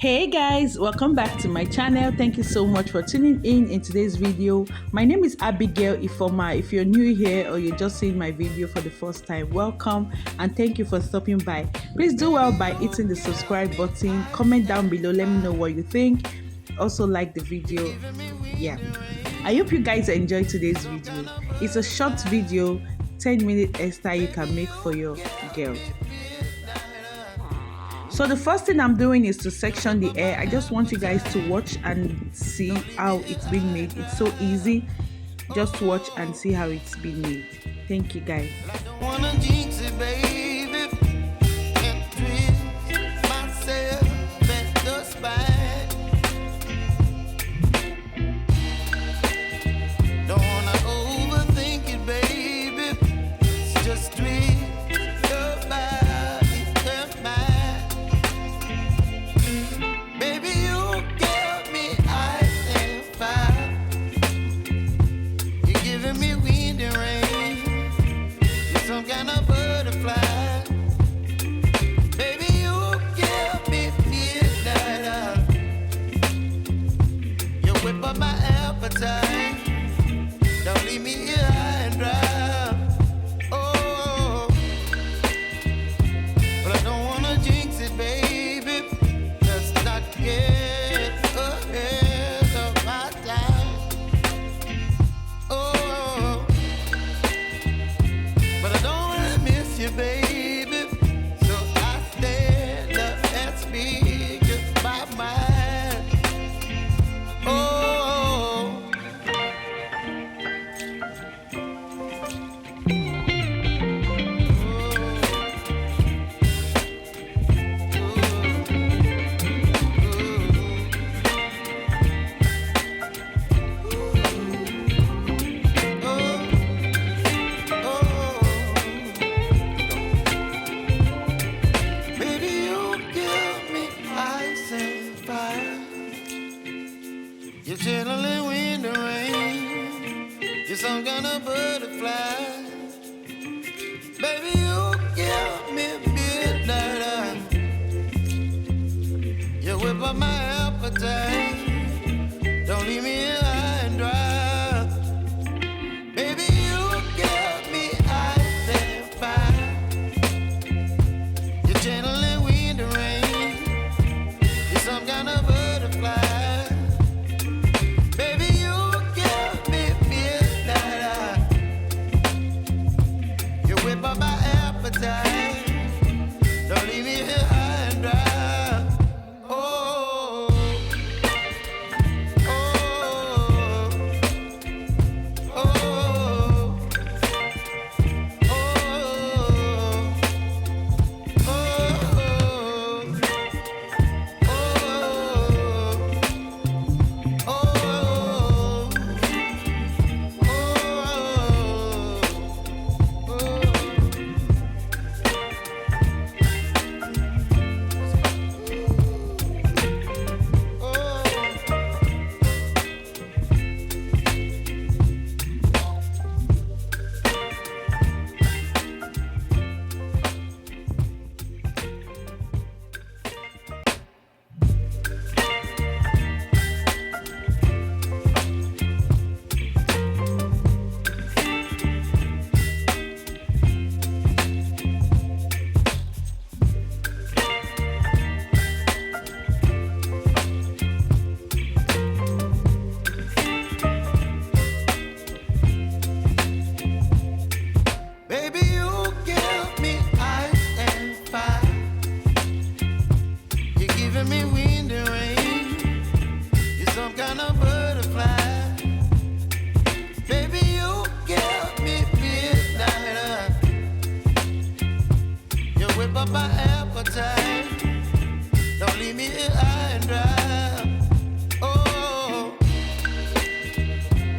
Hey guys, welcome back to my channel. Thank you so much for tuning in today's video. My name is Abigail Ifoma. If you're new here or you're just seeing my video for the first time, welcome and thank you for stopping by. Please do well by hitting the subscribe button, comment down below, let me know what you think. Also like the video. Yeah, I hope you guys enjoyed today's video. It's a short video, 10-minute hairstyle you can make for your girl. So the first thing I'm doing is to section the hair. I just want you guys to watch and see how it's been made. It's so easy. Just watch and see how it's been made. Thank you guys. Don't leave me here high and dry. Oh, but I don't wanna jinx it, baby. Let's not get ahead of my time. Oh, but I don't wanna miss you, baby. So I stand up and speak my mind. Oh. You're chilling wind and rain. You're some kind of butterfly. Baby, you give me midnight. You whip up my appetite. Don't leave me here high and dry. Baby, you give me ice and fire. You're channeling wind and rain. You're some kind of butterfly. Don't leave me here high and dry. Oh, oh, oh, oh, my appetite. Don't leave me here high and dry. Oh,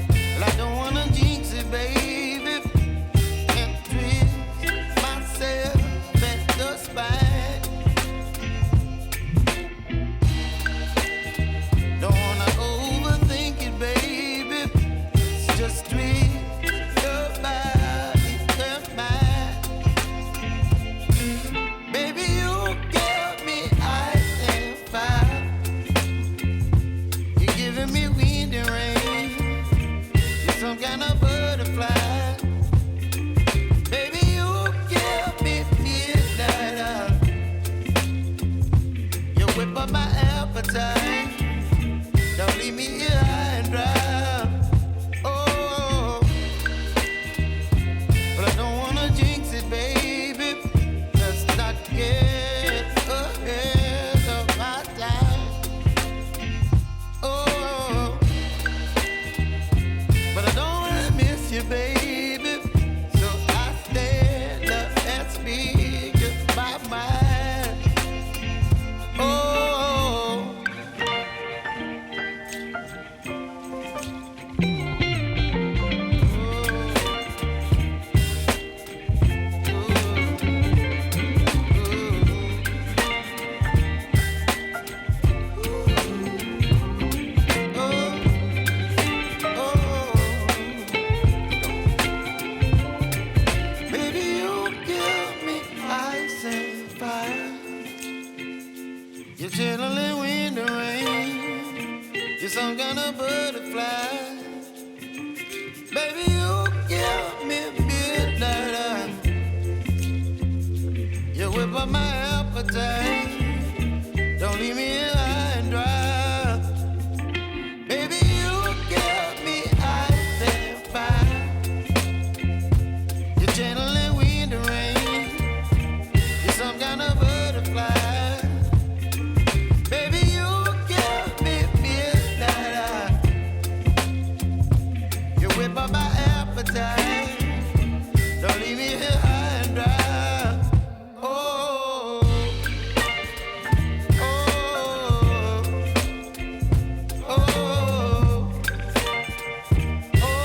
well, I don't wanna jinx it, baby. Can't twist myself at the spine. Don't wanna overthink it, baby. It's just twist your body and mine. Baby, you give me ice and fire. me here high and dry. Oh, but I don't wanna jinx it, baby. Let's not get ahead of my time. Oh, but I don't wanna miss you, baby. So I stand up and speak just my mind. Oh, baby, you give me ice and fire. You're chilling wind and rain. You're some kind of butterfly. Baby, you give me midnight. You whip up my appetite. Don't leave me here high and dry. Baby, you give me ice and fire. You're channeling wind and rain. You're some kind of butterfly. Baby, you give me midnight. You whip up my appetite. Don't leave me here high and dry. Oh, oh, oh, oh,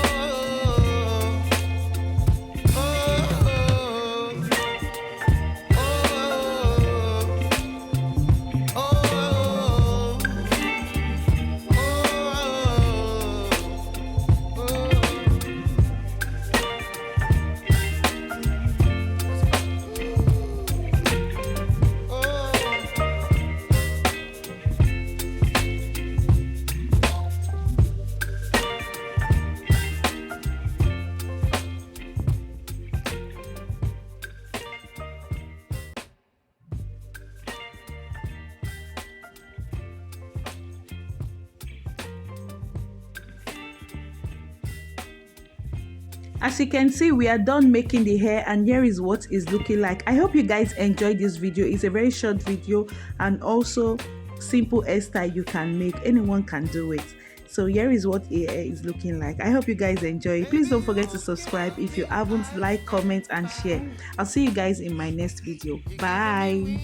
As you can see, we are done making the hair, and here is what it's looking like. I hope you guys enjoyed this video. It's a very short video and also simple hairstyle you can make. Anyone can do it. So here is what it is looking like. I hope you guys enjoy. Please don't forget to subscribe if you haven't. Like, comment and share. I'll see you guys in my next video. Bye.